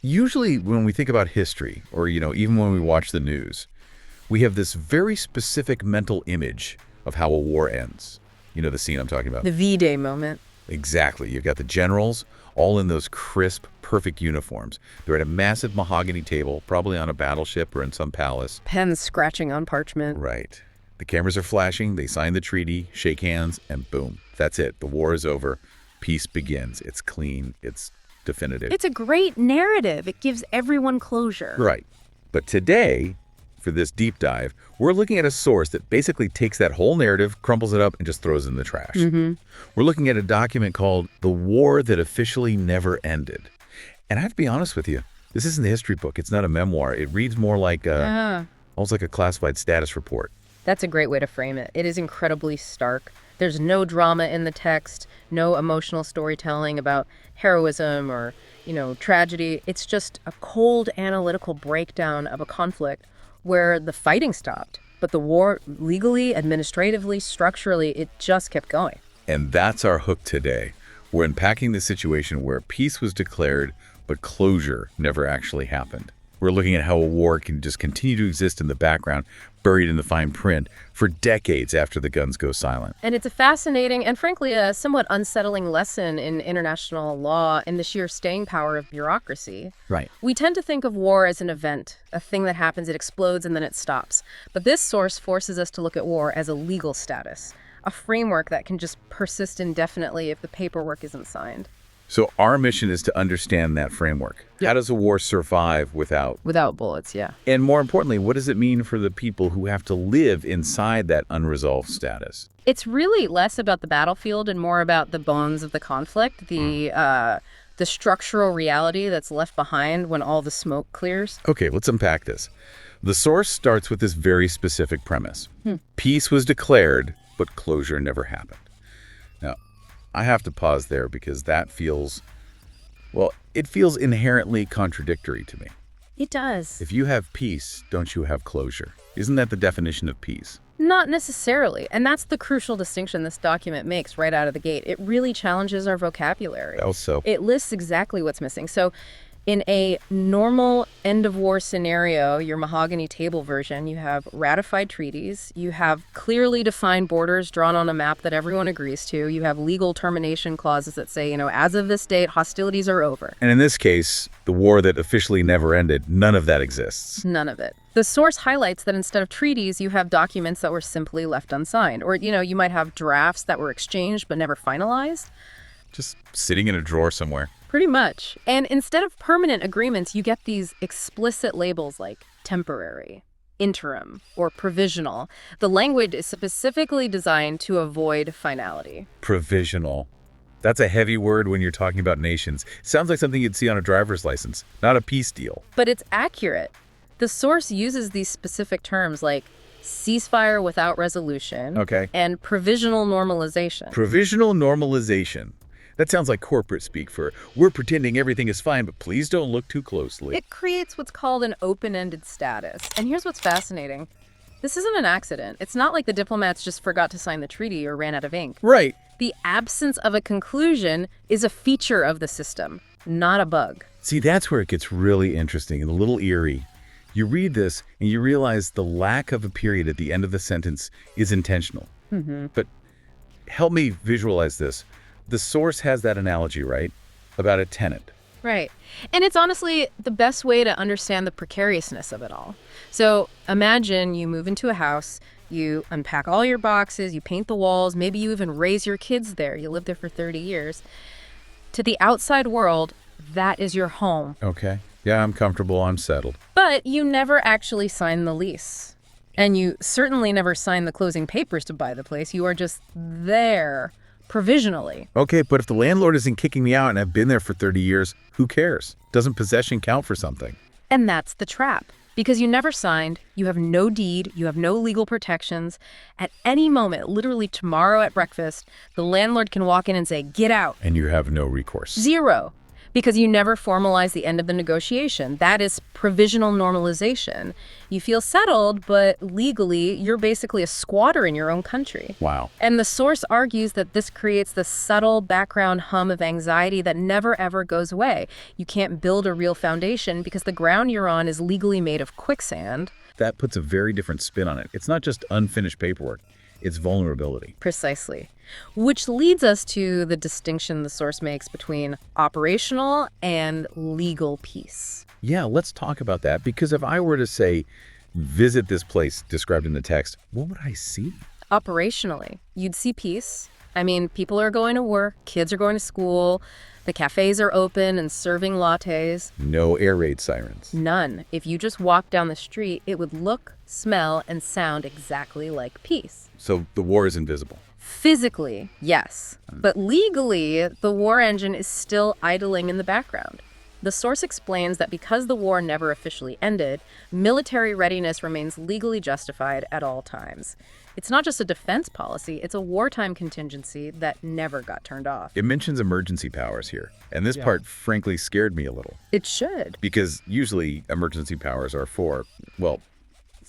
Usually when we think about history, or, even when we watch the news, we have this very specific mental image of how a war ends. You know the scene I'm talking about? The V-Day moment. Exactly. You've got the generals all in those crisp, perfect uniforms. They're at a massive mahogany table, probably on a battleship or in some palace. Pens scratching on parchment. Right. The cameras are flashing, they sign the treaty, shake hands, and boom. That's it. The war is over. Peace begins. It's clean. It's definitive. It's a great narrative. It gives everyone closure. Right. But today, for this deep dive, we're looking at a source that basically takes that whole narrative, crumbles it up, and just throws it in the trash. We're looking at a document called The War That Officially Never Ended. And I have to be honest with you, this isn't a history book. It's not a memoir. It reads more like almost like a classified status report. That's a great way to frame it. It is incredibly stark. There's no drama in the text, no emotional storytelling about heroism or, tragedy. It's just a cold analytical breakdown of a conflict where the fighting stopped, but the war, legally, administratively, structurally, it just kept going. And that's our hook today. We're unpacking the situation where peace was declared, but closure never actually happened. We're looking at how a war can just continue to exist in the background, buried in the fine print, for decades after the guns go silent. And it's a fascinating and, frankly, a somewhat unsettling lesson in international law and the sheer staying power of bureaucracy. Right. We tend to think of war as an event, a thing that happens, it explodes, and then it stops. But this source forces us to look at war as a legal status, a framework that can just persist indefinitely if the paperwork isn't signed. So our mission is to understand that framework. How does a war survive without bullets, yeah. And more importantly, what does it mean for the people who have to live inside that unresolved status? It's really less about the battlefield and more about the bones of the conflict, the structural reality that's left behind when all the smoke clears. Okay, let's unpack this. The source starts with this very specific premise. Peace was declared, but closure never happened. Now, I have to pause there because that feels inherently contradictory to me. It does. If you have peace, don't you have closure? Isn't that the definition of peace? Not necessarily. And that's the crucial distinction this document makes right out of the gate. It really challenges our vocabulary. How so? It lists exactly what's missing. So in a normal end-of-war scenario, your mahogany table version, you have ratified treaties, you have clearly defined borders drawn on a map that everyone agrees to, you have legal termination clauses that say, as of this date, hostilities are over. And in this case, the war that officially never ended, none of that exists. None of it. The source highlights that instead of treaties, you have documents that were simply left unsigned. Or, you might have drafts that were exchanged but never finalized. Just sitting in a drawer somewhere. Pretty much. And instead of permanent agreements, you get these explicit labels like temporary, interim, or provisional. The language is specifically designed to avoid finality. Provisional. That's a heavy word when you're talking about nations. Sounds like something you'd see on a driver's license, not a peace deal. But it's accurate. The source uses these specific terms like ceasefire without resolution and provisional normalization. Provisional normalization. That sounds like corporate speak for, we're pretending everything is fine, but please don't look too closely. It creates what's called an open-ended status. And here's what's fascinating. This isn't an accident. It's not like the diplomats just forgot to sign the treaty or ran out of ink. Right. The absence of a conclusion is a feature of the system, not a bug. See, that's where it gets really interesting and a little eerie. You read this and you realize the lack of a period at the end of the sentence is intentional. But help me visualize this. The source has that analogy, right? About a tenant. Right. And it's honestly the best way to understand the precariousness of it all. So imagine you move into a house, you unpack all your boxes, you paint the walls, maybe you even raise your kids there. You live there for 30 years. To the outside world, that is your home. Okay. Yeah, I'm comfortable. I'm settled. But you never actually sign the lease. And you certainly never sign the closing papers to buy the place. You are just there. Provisionally. Okay, but if the landlord isn't kicking me out and I've been there for 30 years, who cares? Doesn't possession count for something? And that's the trap. Because you never signed, you have no deed, you have no legal protections. At any moment, literally tomorrow at breakfast, the landlord can walk in and say, get out. And you have no recourse. Zero. Because you never formalize the end of the negotiation. That is provisional normalization. You feel settled, but legally, you're basically a squatter in your own country. Wow. And the source argues that this creates the subtle background hum of anxiety that never ever goes away. You can't build a real foundation because the ground you're on is legally made of quicksand. That puts a very different spin on it. It's not just unfinished paperwork. It's vulnerability. Precisely. Which leads us to the distinction the source makes between operational and legal peace. Yeah, let's talk about that, because if I were to say, visit this place described in the text, what would I see? Operationally, you'd see peace. I mean, people are going to work, kids are going to school, the cafes are open and serving lattes. No air raid sirens. None. If you just walked down the street, it would look, smell, and sound exactly like peace. So the war is invisible. Physically, yes. But legally, the war engine is still idling in the background. The source explains that because the war never officially ended, military readiness remains legally justified at all times. It's not just a defense policy, it's a wartime contingency that never got turned off. It mentions emergency powers here, and this part frankly scared me a little. It should. Because usually emergency powers are for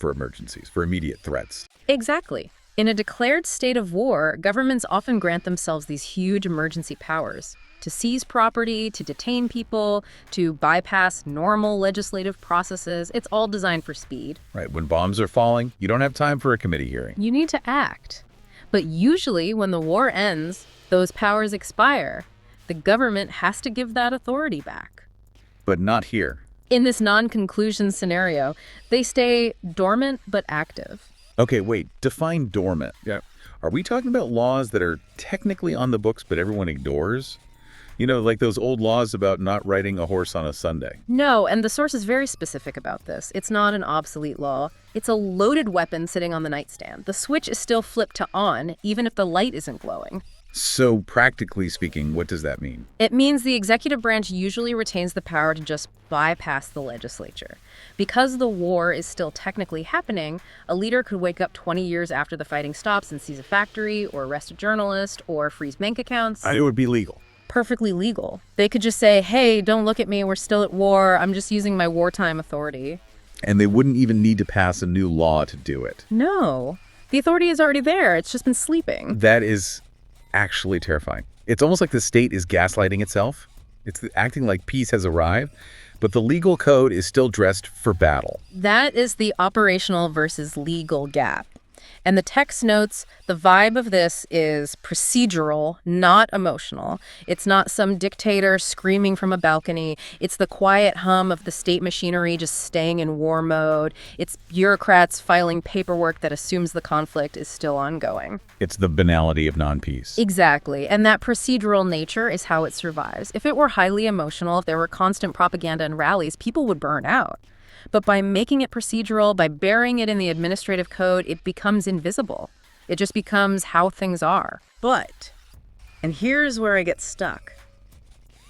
emergencies, for immediate threats. Exactly. In a declared state of war, governments often grant themselves these huge emergency powers to seize property, to detain people, to bypass normal legislative processes. It's all designed for speed. Right, when bombs are falling, you don't have time for a committee hearing. You need to act. But usually when the war ends, those powers expire. The government has to give that authority back. But not here. In this non-conclusion scenario, they stay dormant but active. Okay, wait, define dormant. Yeah. Are we talking about laws that are technically on the books but everyone ignores? You know, like those old laws about not riding a horse on a Sunday. No, and the source is very specific about this. It's not an obsolete law. It's a loaded weapon sitting on the nightstand. The switch is still flipped to on, even if the light isn't glowing. So practically speaking, what does that mean? It means the executive branch usually retains the power to just bypass the legislature. Because the war is still technically happening, a leader could wake up 20 years after the fighting stops and seize a factory, or arrest a journalist, or freeze bank accounts. It would be legal. Perfectly legal. They could just say, hey, don't look at me, we're still at war, I'm just using my wartime authority. And they wouldn't even need to pass a new law to do it. No. The authority is already there, it's just been sleeping. That is actually terrifying. It's almost like the state is gaslighting itself. It's acting like peace has arrived, but the legal code is still dressed for battle. That is the operational versus legal gap. And the text notes the vibe of this is procedural, not emotional. It's not some dictator screaming from a balcony. It's the quiet hum of the state machinery just staying in war mode. It's bureaucrats filing paperwork that assumes the conflict is still ongoing. It's the banality of non-peace. Exactly. And that procedural nature is how it survives. If it were highly emotional, if there were constant propaganda and rallies, people would burn out. But by making it procedural, by burying it in the administrative code, it becomes invisible. It just becomes how things are. But, and here's where I get stuck,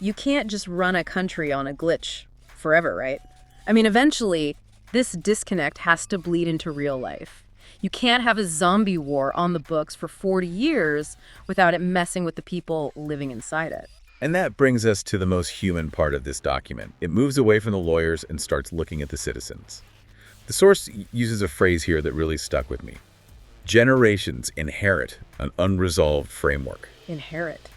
you can't just run a country on a glitch forever, right? I mean, eventually, this disconnect has to bleed into real life. You can't have a zombie war on the books for 40 years without it messing with the people living inside it. And that brings us to the most human part of this document. It moves away from the lawyers and starts looking at the citizens. The source uses a phrase here that really stuck with me. Generations inherit an unresolved framework. Inherit.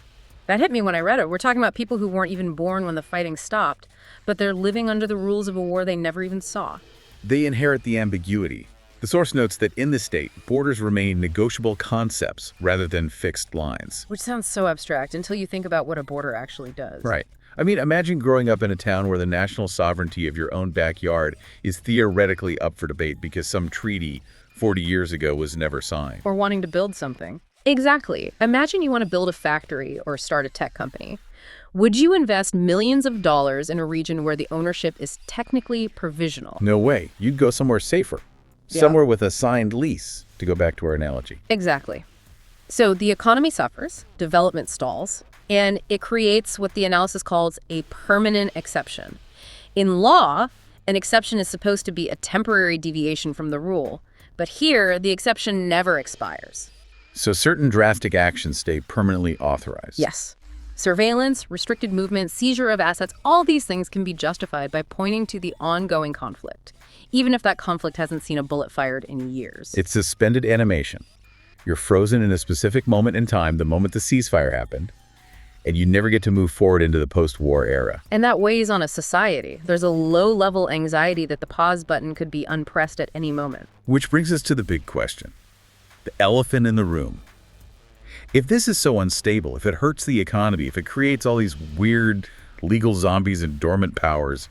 That hit me when I read it. We're talking about people who weren't even born when the fighting stopped, but they're living under the rules of a war they never even saw. They inherit the ambiguity. The source notes that in the state, borders remain negotiable concepts rather than fixed lines. Which sounds so abstract until you think about what a border actually does. Right. I mean, imagine growing up in a town where the national sovereignty of your own backyard is theoretically up for debate because some treaty 40 years ago was never signed. Or wanting to build something. Exactly. Imagine you want to build a factory or start a tech company. Would you invest millions of dollars in a region where the ownership is technically provisional? No way. You'd go somewhere safer. Somewhere with a signed lease, to go back to our analogy. Exactly. So the economy suffers, development stalls, and it creates what the analysis calls a permanent exception. In law, an exception is supposed to be a temporary deviation from the rule, but here the exception never expires. So certain drastic actions stay permanently authorized. Yes. Surveillance, restricted movement, seizure of assets, all these things can be justified by pointing to the ongoing conflict, even if that conflict hasn't seen a bullet fired in years. It's suspended animation. You're frozen in a specific moment in time, the moment the ceasefire happened, and you never get to move forward into the post-war era. And that weighs on a society. There's a low-level anxiety that the pause button could be unpressed at any moment. Which brings us to the big question. The elephant in the room. If this is so unstable, if it hurts the economy, if it creates all these weird legal zombies and dormant powers,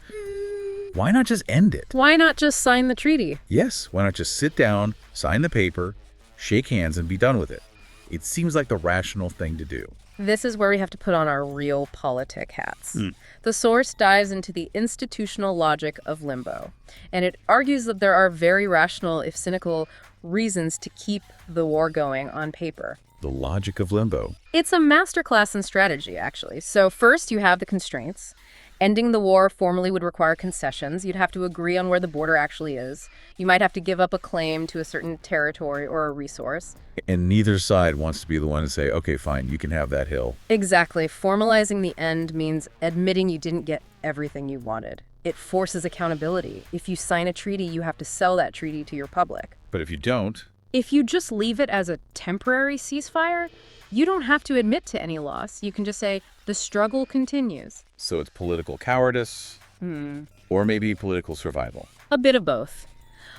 why not just end it? Why not just sign the treaty? Yes, why not just sit down, sign the paper, shake hands, and be done with it? It seems like the rational thing to do. This is where we have to put on our real politic hats. The source dives into the institutional logic of limbo, and it argues that there are very rational, if cynical, reasons to keep the war going on paper. The logic of limbo. It's a masterclass in strategy, actually. So first, you have the constraints. Ending the war formally would require concessions. You'd have to agree on where the border actually is. You might have to give up a claim to a certain territory or a resource. And neither side wants to be the one to say, okay, fine, you can have that hill. Exactly. Formalizing the end means admitting you didn't get everything you wanted. It forces accountability. If you sign a treaty, you have to sell that treaty to your public. But if you don't... If you just leave it as a temporary ceasefire, you don't have to admit to any loss. You can just say, the struggle continues. So it's political cowardice, or maybe political survival. A bit of both.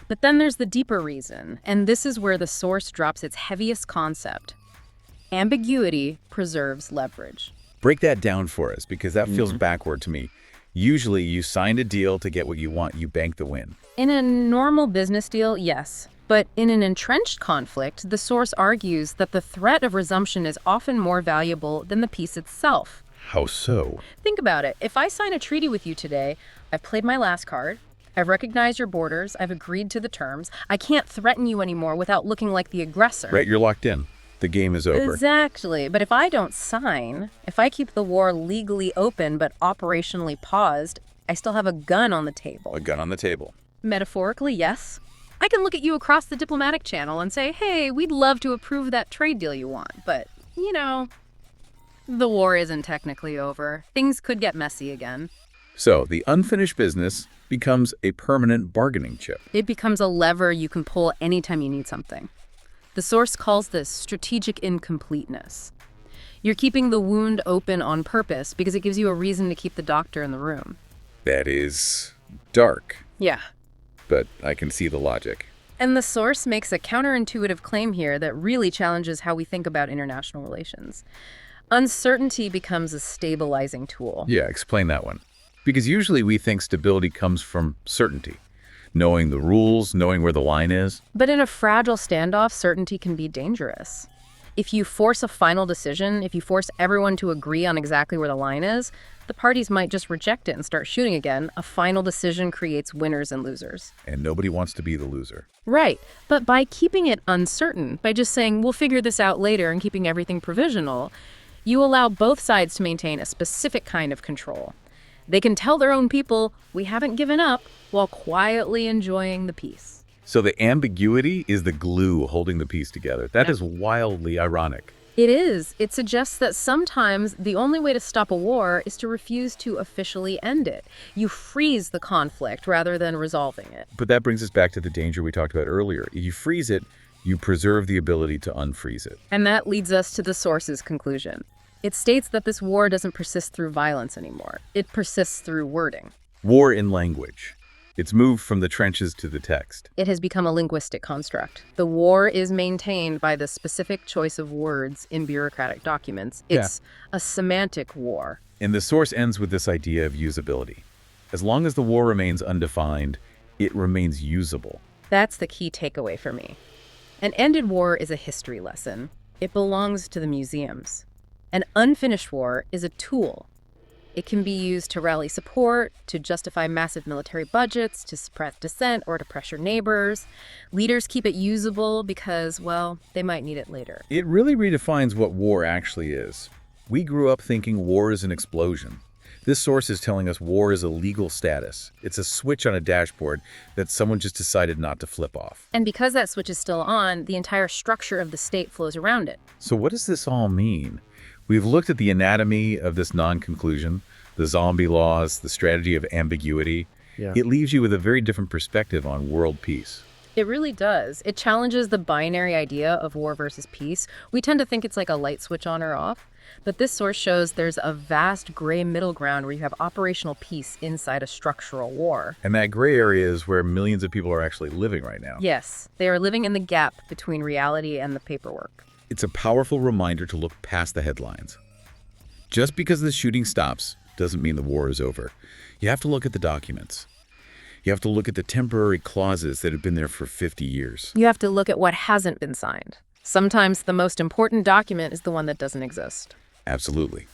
But then there's the deeper reason, and this is where the source drops its heaviest concept. Ambiguity preserves leverage. Break that down for us, because that feels backward to me. Usually you signed a deal to get what you want, you bank the win. In a normal business deal, yes. But in an entrenched conflict, the source argues that the threat of resumption is often more valuable than the peace itself. How so? Think about it. If I sign a treaty with you today, I've played my last card, I've recognized your borders, I've agreed to the terms, I can't threaten you anymore without looking like the aggressor. Right, you're locked in. The game is over. Exactly. But if I don't sign, if I keep the war legally open but operationally paused, I still have a gun on the table. A gun on the table. Metaphorically, yes. I can look at you across the diplomatic channel and say, hey, we'd love to approve that trade deal you want, but, the war isn't technically over. Things could get messy again. So the unfinished business becomes a permanent bargaining chip. It becomes a lever you can pull anytime you need something. The source calls this strategic incompleteness. You're keeping the wound open on purpose because it gives you a reason to keep the doctor in the room. That is dark. Yeah. But I can see the logic. And the source makes a counterintuitive claim here that really challenges how we think about international relations. Uncertainty becomes a stabilizing tool. Yeah, explain that one. Because usually we think stability comes from certainty. Knowing the rules, knowing where the line is. But in a fragile standoff, certainty can be dangerous. If you force a final decision, if you force everyone to agree on exactly where the line is, the parties might just reject it and start shooting again. A final decision creates winners and losers. And nobody wants to be the loser. Right. But by keeping it uncertain, by just saying, we'll figure this out later and keeping everything provisional, you allow both sides to maintain a specific kind of control. They can tell their own people, we haven't given up, while quietly enjoying the peace. So the ambiguity is the glue holding the piece together. That is wildly ironic. It is. It suggests that sometimes the only way to stop a war is to refuse to officially end it. You freeze the conflict rather than resolving it. But that brings us back to the danger we talked about earlier. If you freeze it, you preserve the ability to unfreeze it. And that leads us to the source's conclusion. It states that this war doesn't persist through violence anymore. It persists through wording. War in language. It's moved from the trenches to the text. It has become a linguistic construct. The war is maintained by the specific choice of words in bureaucratic documents. It's a semantic war. And the source ends with this idea of usability. As long as the war remains undefined, it remains usable. That's the key takeaway for me. An ended war is a history lesson. It belongs to the museums. An unfinished war is a tool. It can be used to rally support, to justify massive military budgets, to suppress dissent, or to pressure neighbors. Leaders keep it usable because, well, they might need it later. It really redefines what war actually is. We grew up thinking war is an explosion. This source is telling us war is a legal status. It's a switch on a dashboard that someone just decided not to flip off. And because that switch is still on, the entire structure of the state flows around it. So what does this all mean? We've looked at the anatomy of this non-conclusion, the zombie laws, the strategy of ambiguity. Yeah. It leaves you with a very different perspective on world peace. It really does. It challenges the binary idea of war versus peace. We tend to think it's like a light switch on or off, but this source shows there's a vast gray middle ground where you have operational peace inside a structural war. And that gray area is where millions of people are actually living right now. Yes, they are living in the gap between reality and the paperwork. It's a powerful reminder to look past the headlines. Just because the shooting stops doesn't mean the war is over. You have to look at the documents. You have to look at the temporary clauses that have been there for 50 years. You have to look at what hasn't been signed. Sometimes the most important document is the one that doesn't exist. Absolutely.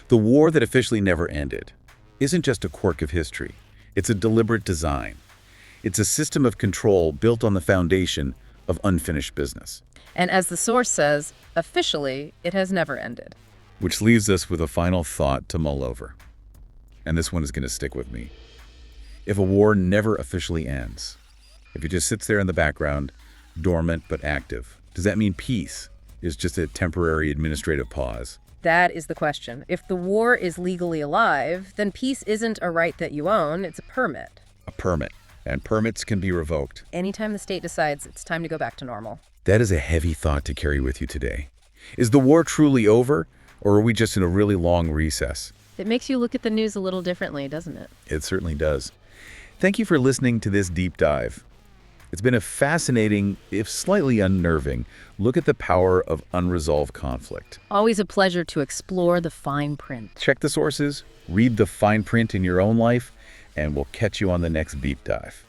The war that officially never ended isn't just a quirk of history. It's a deliberate design. It's a system of control built on the foundation of unfinished business. And as the source says, officially, it has never ended. Which leaves us with a final thought to mull over. And this one is going to stick with me. If a war never officially ends, if it just sits there in the background, dormant but active, does that mean peace is just a temporary administrative pause? That is the question. If the war is legally alive, then peace isn't a right that you own, it's a permit. A permit. And permits can be revoked. Anytime the state decides it's time to go back to normal. That is a heavy thought to carry with you today. Is the war truly over, or are we just in a really long recess? It makes you look at the news a little differently, doesn't it? It certainly does. Thank you for listening to this deep dive. It's been a fascinating, if slightly unnerving, look at the power of unresolved conflict. Always a pleasure to explore the fine print. Check the sources, read the fine print in your own life, and we'll catch you on the next deep dive.